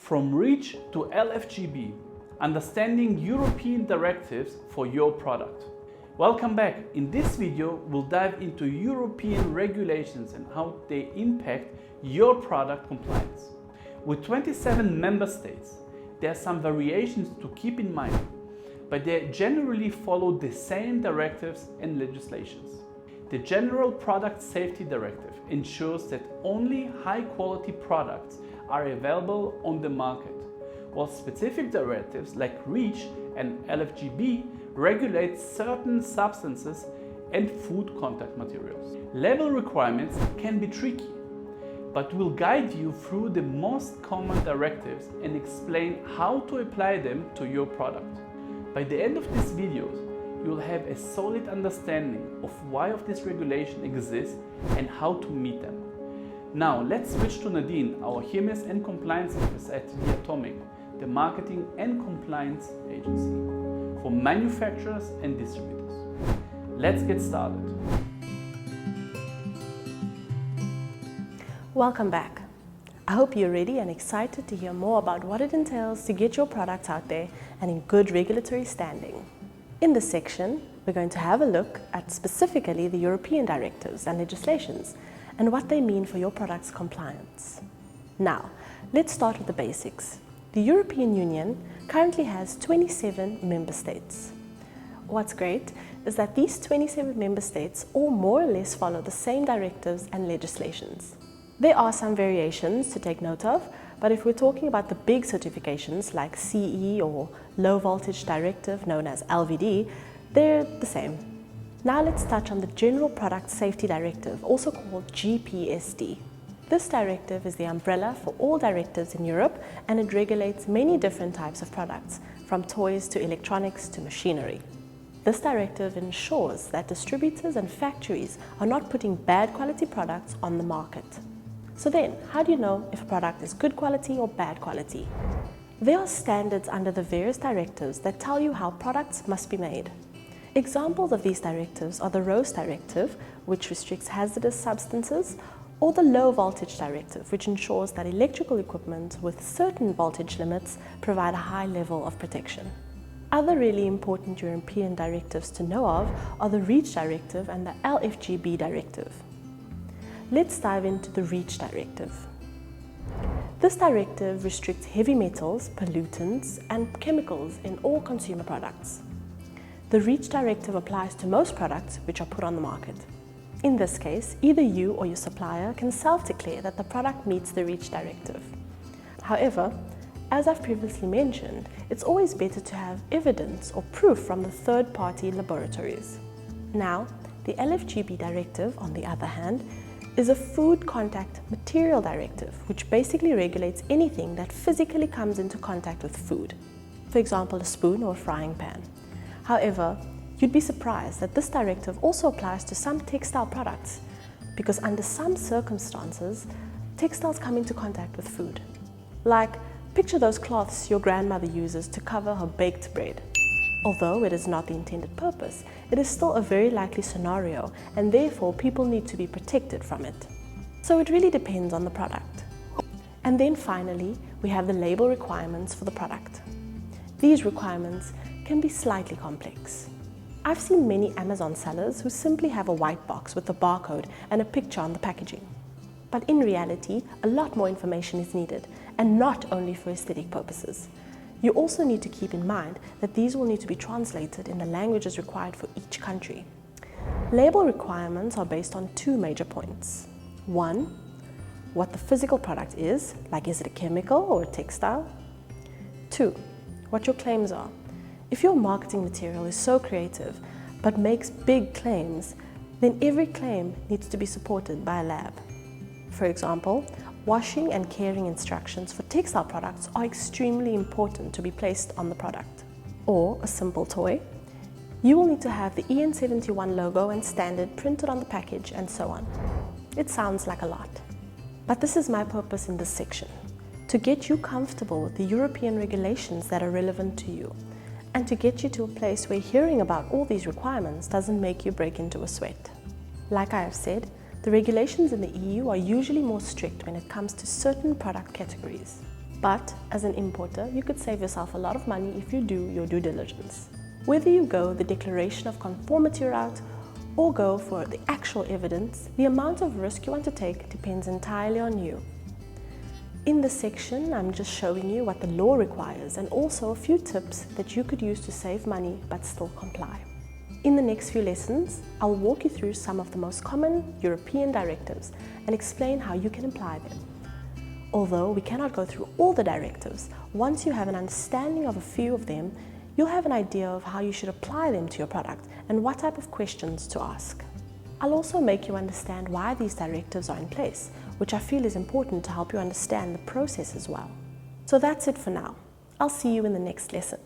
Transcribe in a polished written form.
From REACH to LFGB, understanding European directives for your product. Welcome back. In this video, we'll dive into European regulations and how they impact your product compliance. With 27 member states, there are some variations to keep in mind, but they generally follow the same directives and legislations. The General Product Safety Directive ensures that only high-quality products are available on the market, while specific directives like REACH and LFGB regulate certain substances and food contact materials. Label requirements can be tricky, but we'll guide you through the most common directives and explain how to apply them to your product. By the end of this video, you'll have a solid understanding of why this regulation exists and how to meet them. Now let's switch to Nadine, our HMS and Compliance Officer at The Atomic, the marketing and compliance agency for manufacturers and distributors. Let's get started. Welcome back. I hope you're ready and excited to hear more about what it entails to get your products out there and in good regulatory standing. In this section, we're going to have a look at specifically the European directives and legislations and what they mean for your product's compliance. Now, let's start with the basics. The European Union currently has 27 member states. What's great is that these 27 member states all more or less follow the same directives and legislations. There are some variations to take note of, but if we're talking about the big certifications like CE or Low Voltage Directive known as LVD, they're the same. Now let's touch on the General Product Safety Directive, also called GPSD. This directive is the umbrella for all directives in Europe, and it regulates many different types of products, from toys to electronics to machinery. This directive ensures that distributors and factories are not putting bad quality products on the market. So then, how do you know if a product is good quality or bad quality? There are standards under the various directives that tell you how products must be made. Examples of these directives are the RoHS Directive, which restricts hazardous substances, or the Low Voltage Directive, which ensures that electrical equipment with certain voltage limits provide a high level of protection. Other really important European directives to know of are the REACH Directive and the LFGB Directive. Let's dive into the REACH Directive. This directive restricts heavy metals, pollutants, and chemicals in all consumer products. The REACH Directive applies to most products which are put on the market. In this case, either you or your supplier can self-declare that the product meets the REACH Directive. However, as I've previously mentioned, it's always better to have evidence or proof from the third-party laboratories. Now, the LFGB Directive, on the other hand, is a Food Contact Material Directive, which basically regulates anything that physically comes into contact with food. For example, a spoon or a frying pan. However, you'd be surprised that this directive also applies to some textile products, because under some circumstances, textiles come into contact with food. Like, picture those cloths your grandmother uses to cover her baked bread. Although it is not the intended purpose, it is still a very likely scenario, and therefore people need to be protected from it. So it really depends on the product. And then finally, we have the label requirements for the product. These requirements can be slightly complex. I've seen many Amazon sellers who simply have a white box with a barcode and a picture on the packaging. But in reality, a lot more information is needed, and not only for aesthetic purposes. You also need to keep in mind that these will need to be translated in the languages required for each country. Label requirements are based on two major points. One, what the physical product is, like is it a chemical or a textile? Two, what your claims are. If your marketing material is so creative but makes big claims, then every claim needs to be supported by a lab. For example, washing and caring instructions for textile products are extremely important to be placed on the product. Or a simple toy, you will need to have the EN71 logo and standard printed on the package and so on. It sounds like a lot. But this is my purpose in this section, to get you comfortable with the European regulations that are relevant to you, and to get you to a place where hearing about all these requirements doesn't make you break into a sweat. Like I have said, the regulations in the EU are usually more strict when it comes to certain product categories. But as an importer, you could save yourself a lot of money if you do your due diligence. Whether you go the declaration of conformity route or go for the actual evidence, the amount of risk you want to take depends entirely on you. In this section, I'm just showing you what the law requires and also a few tips that you could use to save money but still comply. In the next few lessons, I'll walk you through some of the most common European directives and explain how you can apply them. Although we cannot go through all the directives, once you have an understanding of a few of them, you'll have an idea of how you should apply them to your product and what type of questions to ask. I'll also make you understand why these directives are in place, which I feel is important to help you understand the process as well. So that's it for now. I'll see you in the next lesson.